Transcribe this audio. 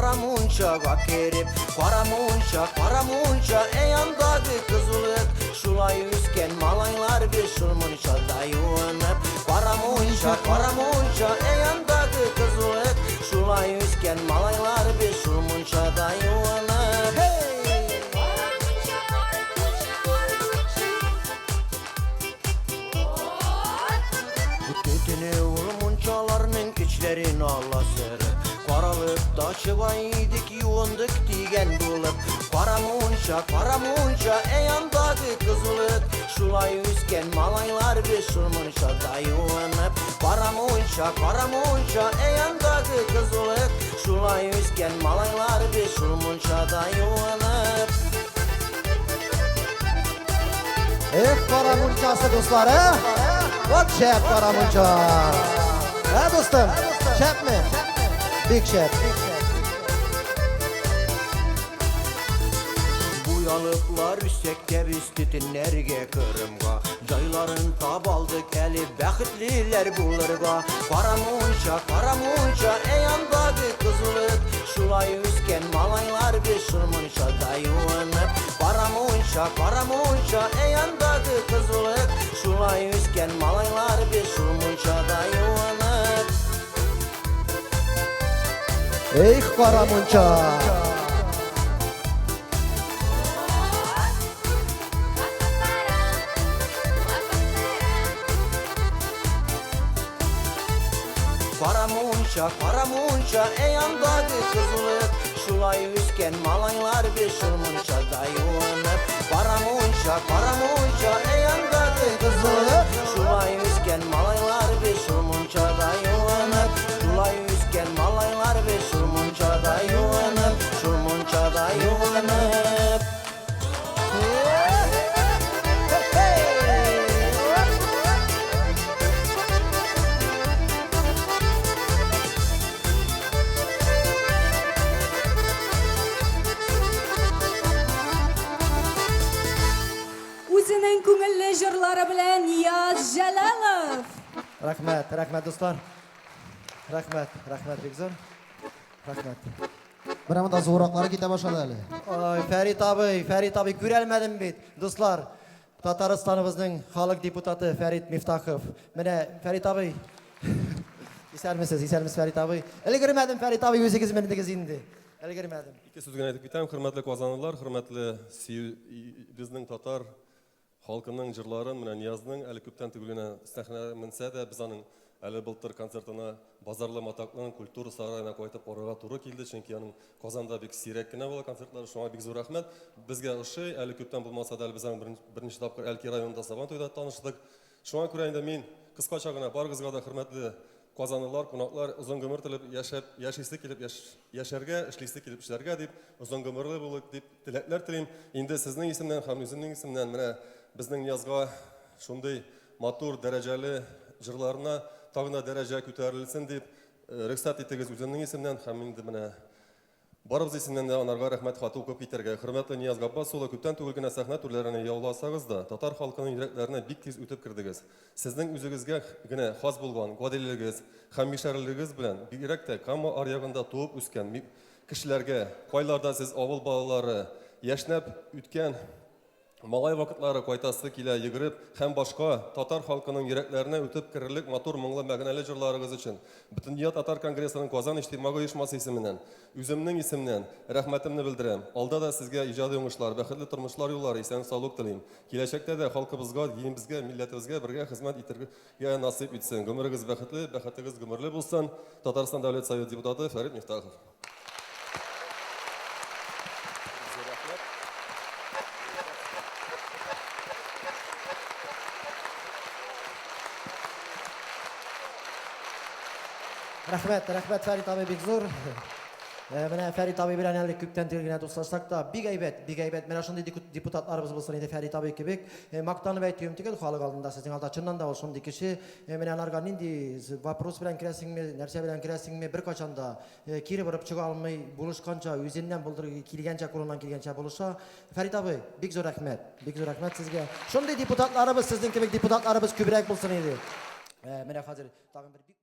Karamunçaga kerip Karamunça eyandagi kızılık Şulay üsken malaylar bir şulmunçada yuvanıp Karamunça eyandagi kızılık Şulay üsken malaylar bir şulmunçada yuvanıp Bütünü urmunçalarının içlerin Allah'sırı Karalıkta çıbaydık yuvandık diyen bulup Karamunça eyandagi kızılık Şulay üsken malaylar bir şulmunçada yuvanıp Karamunça eyandagi kızılık Şulay üsken malaylar bir şulmunçada yuvanıp Karamunçası dostlar What chef Karamunça dostum chef mi? Big chef Yalıplar üstekte biz tütünlerge kırımga Cayların tabaldık eli bəxtliler bulurga Karamunça eyandagi kızılık Şulay üsken malaylar bir şulmunçada yuvanıp Karamunça eyandagi kızılık Şulay üsken malaylar bir şulmunçada yuvanıp Karamunça Karamunça eyandagi kızılık Şulay üsken malaylar bir şulmunçada yuvanıp Karamunça eyandagi kızılık Şulay üsken malaylar bir şulmunçada yuvanıp Şulay üsken malaylar bir şulmunçada yuvanıp Şulmunçada yuvanıp Үзенең күңелле җырлары белән Нияз Җәлалов. Рәхмәт достlar. Рәхмәт бик зур. Рәхмәт. Бер монда зураклары китә башлады әле. Фәрит абый күрәлмәдем бит. Дуслар, Татарстаныбызның халык депутаты Фәрит Мифтахов. Менә Фәрит абый. Исәнмесез Фәрит абый. Элгермәдем Фәрит абый үзегез миндегез инде. Элгермәдем. Ике сүз генә әйтеп китәм, хөрмәтле казанлылар, хөрмәтле безнең татар халкының җырларын менә Ниязның әле күптән түгел генә сәхнәгә менсә дә без аның әле былтыр концертына Базарлы Матакның культура сарайына кайтып барырга туры килде, чөнки аның Казанда бик сирәк кенә була концертлары, шуңа бик зур рәхмәт. Безгә ошый, әле күптән булмаса да без аның беренче тапкыр Әлки районында Сабан туйда таныштык. Шуңа күрә инде мин кыскача гына барыгызга да хөрмәтле казанлылар, кунаклар озын гомер теләп яшисе килеп яшәргә, эшлисе килеп эшләргә дип, озын гомерле булык дип теләкләр телим. Инде сезнең исемнән һәм үземнең исемнән менә безнең Ниязга шундый матур дәрәҗәле җырларына тагына дәрәҗә күтәрелсен дип рөхсәт итегез үземнең исемнән һәм инде менә барыбыз исемнән дә анарга рәхмәт хаты укып китәргә. Хөрмәтле Нияз Габбас улы, күптән түгел генә сәхнә түрләренә яуласагыз да, татар халкының йөрәкләренә бик тиз үтеп кирдегез. Сезнең үзегезгә генә хас булган гадилегез һәм мишәрлегез белән бигрәк тә Кама аръягында туып үскән кешеләргә, кайларда сез авыл балалары яшьнәп үткән малай вакытлары кайтасы килә йөгереп һәм башка татар халкының йөрәкләренә үтеп кирерлек матур моңлы мәгънәле җырларыгыз өчен Бөтендөнья татар конгрессының Казан иҗтимагый оешмасы исеменнән, үземнең исемнән рәхмәтемне белдерәм. Алда да сезгә иҗади уңышлар, бәхетле тормышлар юллары, исән-саулык телим. Киләчәктә дә халкыбызга, динебезгә, милләтебезгә бергә хезмәт итәргә насыйп итсен. Гомерегез бәхетле, бәхетегез гомерле булсын. Татарстан дәүләт совет депутаты Фәрит Мифтахов. Рәхмәт Фәрит абый бик зур. Менә Фәрит абый белән әле күптән түгел генә дуслашсак та, бик әйбәт. Менә шундый депутатларыбыз булсын инде Фәрит абый кебек. Мактанып әйтүем түгел халык алдында, сезнең алда чыннан да ул шундый кеше. Менә аларга нинди вопрос белән керәсеңме, нәрсә белән керәсеңме, беркайчан да кире барып чыга алмый булышканча, үзеннән булдыр килгәнчә, кулыннан килгәнчә булыша. Фәрит абый, бик зур рәхмәт сезгә. Шундый депутатларыбыз, сезнең кебек депутатларыбыз күбрәк булсын иде. Менә хәзер тагын бер